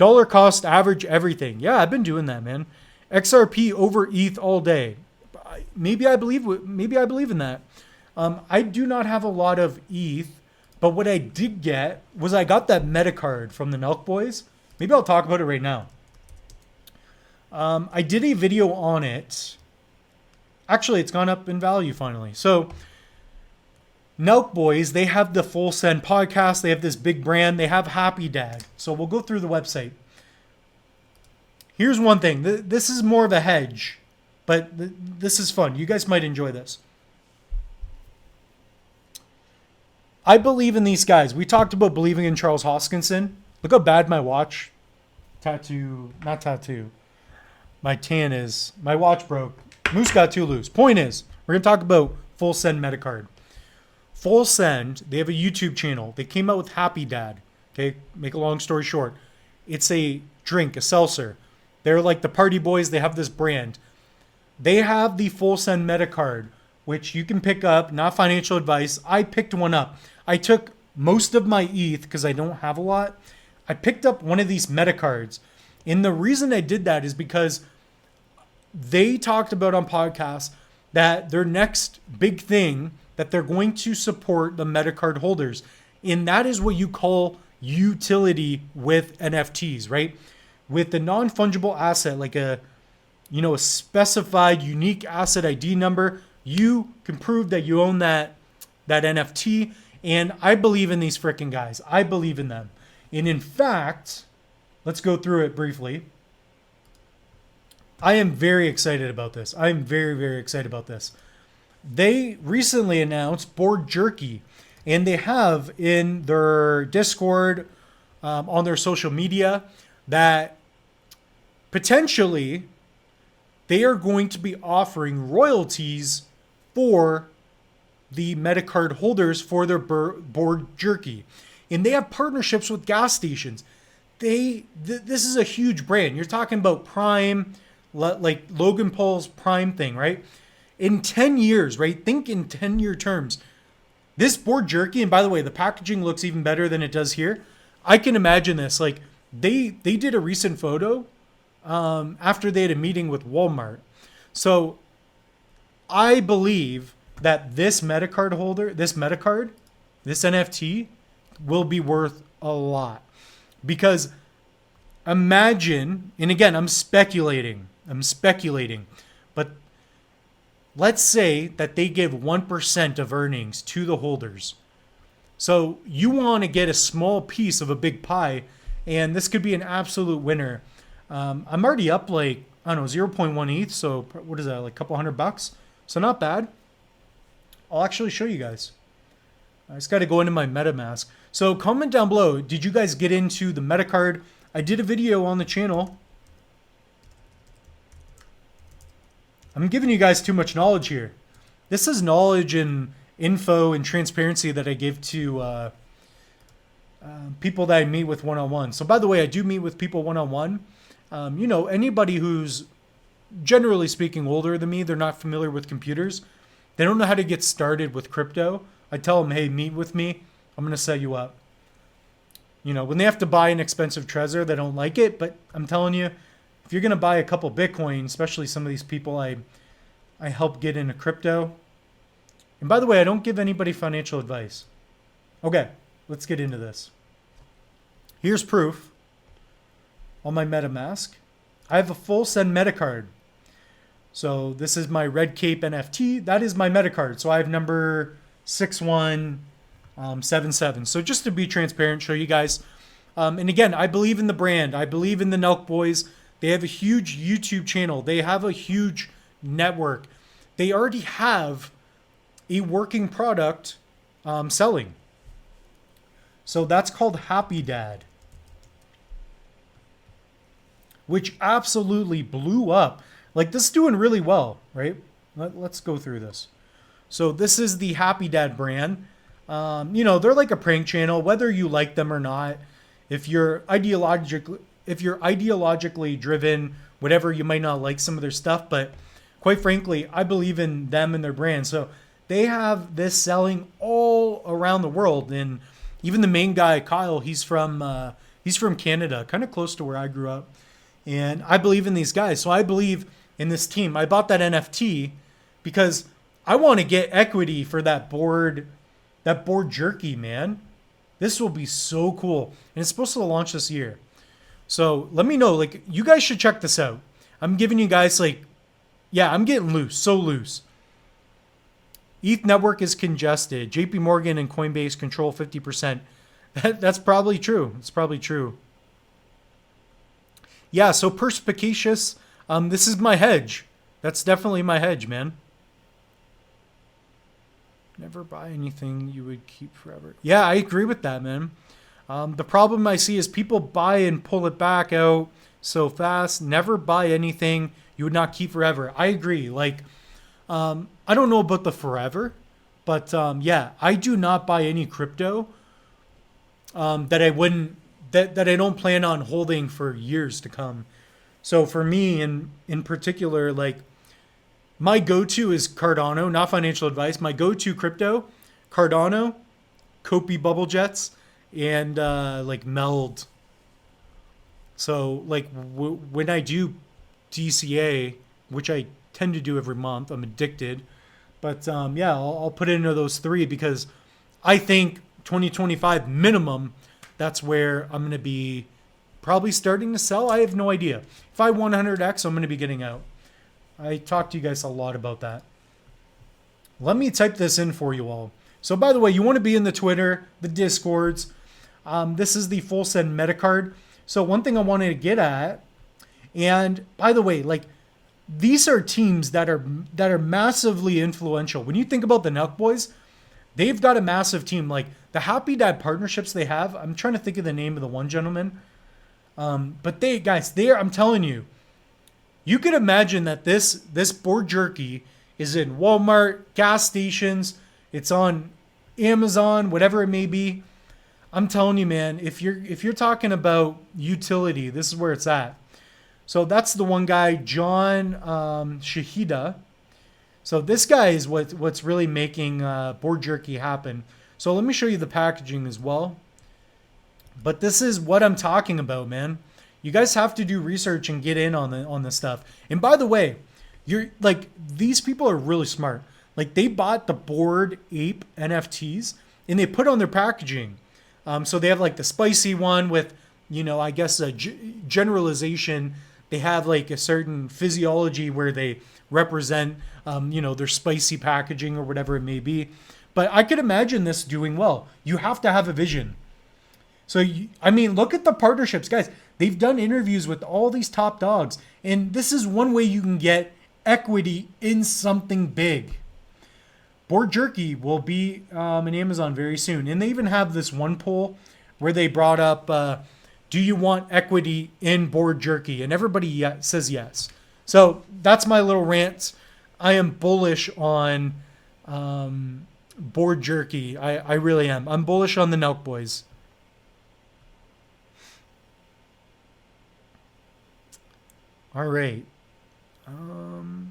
Dollar cost average everything. Yeah, I've been doing that, man. XRP over ETH all day. Maybe I believe in that. I do not have a lot of ETH, but what I did get was I got that Metacard from the Nelk Boys. Maybe I'll talk about it right now. I did a video on it. Actually, it's gone up in value finally. So Nelk Boys, they have the Full Send podcast. They have this big brand. They have Happy Dad. So we'll go through the website. Here's one thing. This is more of a hedge, but this is fun. You guys might enjoy this. I believe in these guys. We talked about believing in Charles Hoskinson. Look how bad my watch not tattoo. My tan is. My watch broke. Moose got too loose. Point is, we're going to talk about Full Send Metacard. Full Send, they have a YouTube channel. They came out with Happy Dad. Okay, make a long story short. It's a drink, a seltzer. They're like the party boys. They have this brand. They have the Full Send Metacard, which you can pick up. Not financial advice. I picked one up. I took most of my ETH because I don't have a lot. I picked up one of these Metacards. And the reason I did that is because they talked about on podcasts that their next big thing that they're going to support the Metacard holders. And that is what you call utility with NFTs, right? With the non-fungible asset, like a specified unique asset ID number, you can prove that you own that NFT. And I believe in these freaking guys. I believe in them. And in fact, let's go through it briefly. I am very excited about this. I am very, very excited about this. They recently announced Board Jerky, and they have in their Discord, on their social media, that potentially they are going to be offering royalties for the Metacard holders for their Board Jerky. And they have partnerships with gas stations. This is a huge brand. You're talking about Prime, like Logan Paul's Prime thing, right? In 10 years, right? Think in 10-year terms. This Board Jerky, and by the way, the packaging looks even better than it does here. I can imagine this. Like they did a recent photo after they had a meeting with Walmart. So I believe that this Metacard holder, this NFT will be worth a lot. Because imagine, and again, I'm speculating, but let's say that they give 1% of earnings to the holders. So you want to get a small piece of a big pie, and this could be an absolute winner. I'm already up like, I don't know, 0.1 ETH, so what is that, like a couple $100? So not bad. I'll actually show you guys. I just got to go into my MetaMask. So comment down below, did you guys get into the Metacard? I did a video on the channel. I'm giving you guys too much knowledge here. This is knowledge and info and transparency that I give to people that I meet with one-on-one. So by the way, I do meet with people one-on-one. Anybody who's generally speaking older than me, they're not familiar with computers. They don't know how to get started with crypto. I tell them, hey, meet with me. I'm going to set you up. When they have to buy an expensive Trezor, they don't like it. But I'm telling you, if you're going to buy a couple Bitcoin, especially some of these people I help get into crypto. And by the way, I don't give anybody financial advice. Okay, let's get into this. Here's proof on my MetaMask. I have a Full Send Metacard. So this is my Red Cape NFT. That is my Metacard. So I have number 6177. So just to be transparent, show you guys. And again, I believe in the brand. I believe in the Nelk Boys. They have a huge YouTube channel. They have a huge network. They already have a working product selling. So that's called Happy Dad, which absolutely blew up. Like, this is doing really well, right? Let's go through this. So this is the Happy Dad brand. They're like a prank channel, whether you like them or not. If you're ideologically driven, whatever, you might not like some of their stuff. But quite frankly, I believe in them and their brand. So they have this selling all around the world. And even the main guy, Kyle, he's from He's from Canada, kind of close to where I grew up. And I believe in these guys. So I believe in this team. I bought that NFT because I want to get equity for that board jerky, man. This will be so cool. And it's supposed to launch this year. So let me know. Like, you guys should check this out. I'm giving you guys, like, yeah, I'm getting loose. So loose. ETH network is congested. JP Morgan and Coinbase control 50%. That's probably true. It's probably true. Yeah, so perspicacious. This is my hedge. That's definitely my hedge, man. Never buy anything you would keep forever. Yeah, I agree with that, man. The problem I see is people buy and pull it back out so fast. Never buy anything you would not keep forever. I agree. Like, I don't know about the forever, but yeah, I do not buy any crypto that I wouldn't that I don't plan on holding for years to come. So for me, in particular, like, my go-to is Cardano, not financial advice. My go-to crypto, Cardano, Kopi Bubble Jets, and like Meld. So like when I do DCA, which I tend to do every month, I'm addicted. But yeah, I'll put it into those three because I think 2025 minimum, that's where I'm going to be probably starting to sell. I have no idea. If I 100x, I'm going to be getting out. I talked to you guys a lot about that. Let me type this in for you all. So by the way, you want to be in the Twitter, the Discords. This is the fullsend Metacard. So one thing I wanted to get at, and by the way, like, these are teams that are massively influential. When you think about the Nelk Boys, they've got a massive team. Like the Happy Dad partnerships they have. I'm trying to think of the name of the one gentleman. But I'm telling you, you could imagine that this board jerky is in Walmart, gas stations. It's on Amazon, whatever it may be. I'm telling you, man, if you're talking about utility, this is where it's at. So that's the one guy, John Shahida. So this guy is what's really making board jerky happen. So let me show you the packaging as well. But this is what I'm talking about, man. You guys have to do research and get in on this stuff. And by the way, you're like, these people are really smart. Like, they bought the Bored Ape NFTs and they put on their packaging. So they have like the spicy one with, I guess a generalization. They have like a certain physiology where they represent, their spicy packaging or whatever it may be. But I could imagine this doing well. You have to have a vision. So, look at the partnerships, guys. They've done interviews with all these top dogs. And this is one way you can get equity in something big. Board Jerky will be in Amazon very soon. And they even have this one poll where they brought up, do you want equity in Board Jerky? And everybody says yes. So that's my little rant. I am bullish on Board Jerky. I really am. I'm bullish on the Nelk Boys. All right.